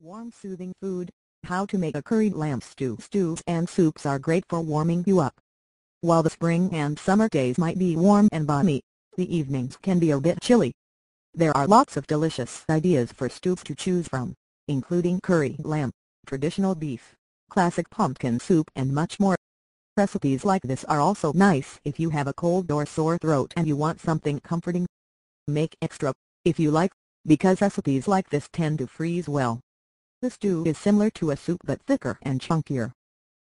Warm soothing food. How to make a curried lamb stew. Stews and soups are great for warming you up. While the spring and summer days might be warm and balmy, the evenings can be a bit chilly. There are lots of delicious ideas for stews to choose from, including curried lamb, traditional beef, classic pumpkin soup and much more. Recipes like this are also nice if you have a cold or sore throat and you want something comforting. Make extra, if you like, because recipes like this tend to freeze well. The stew is similar to a soup but thicker and chunkier.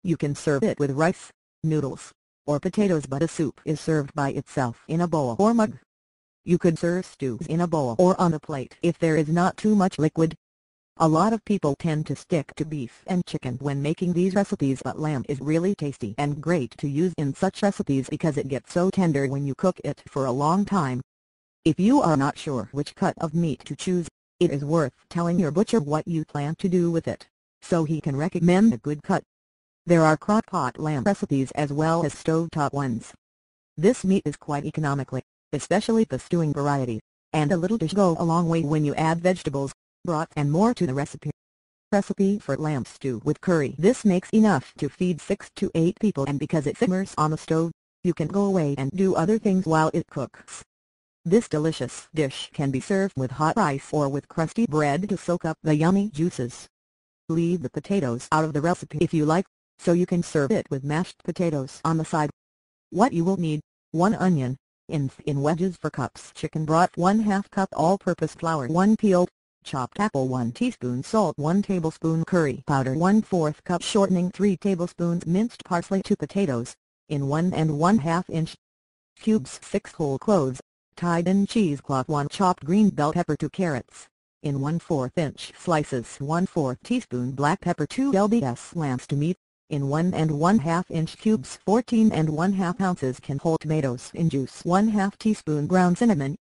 You can serve it with rice, noodles, or potatoes, but a soup is served by itself in a bowl or mug. You could serve stews in a bowl or on a plate if there is not too much liquid. A lot of people tend to stick to beef and chicken when making these recipes, but lamb is really tasty and great to use in such recipes because it gets so tender when you cook it for a long time. If you are not sure which cut of meat to choose, it is worth telling your butcher what you plan to do with it, so he can recommend a good cut. There are crock-pot lamb recipes as well as stovetop ones. This meat is quite economical, especially the stewing variety, and a little dish go a long way when you add vegetables, broth and more to the recipe. Recipe for lamb stew with curry. This makes enough to feed 6 to 8 people, and because it simmers on the stove, you can go away and do other things while it cooks. This delicious dish can be served with hot rice or with crusty bread to soak up the yummy juices. Leave the potatoes out of the recipe if you like, so you can serve it with mashed potatoes on the side. What you will need: 1 onion, in wedges for cups. Chicken broth 1/2 cup. All-purpose flour 1 peeled. Chopped apple 1 teaspoon. Salt 1 tablespoon. Curry powder 1/4 cup. Shortening 3 tablespoons. Minced parsley. 2 potatoes, in 1 1/2 inch cubes. 6 whole cloves, tied in cheesecloth. 1 chopped green bell pepper. 2 carrots, in 1/4 inch slices. 1/4 teaspoon black pepper. 2 lbs lamb's meat, in 1 1/2 inch cubes. 14 1/2 ounces can whole tomatoes in juice. 1/2 teaspoon ground cinnamon.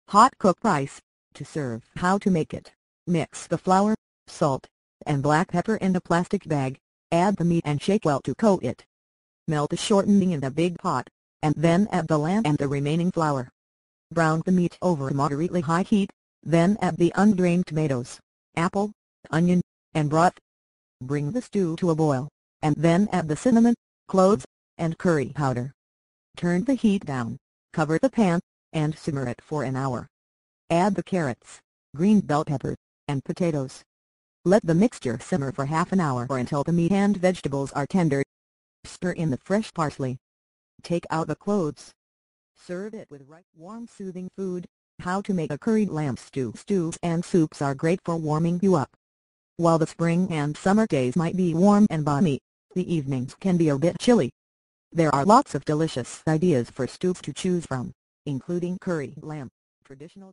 Hot cooked rice, to serve. How to make it: mix the flour, salt, and black pepper in a plastic bag, add the meat and shake well to coat it. Melt the shortening in a big pot, and then add the lamb and the remaining flour. Brown the meat over moderately high heat, then add the undrained tomatoes, apple, onion, and broth. Bring the stew to a boil, and then add the cinnamon, cloves, and curry powder. Turn the heat down, cover the pan, and simmer it for an hour. Add the carrots, green bell pepper, and potatoes. Let the mixture simmer for half an hour or until the meat and vegetables are tender. Stir in the fresh parsley. Take out the cloves. Serve it with rice. Warm soothing food. How to make a curried lamb stew. Stews and soups are great for warming you up. While the spring and summer days might be warm and balmy, the evenings can be a bit chilly. There are lots of delicious ideas for stews to choose from, including curried lamb, traditional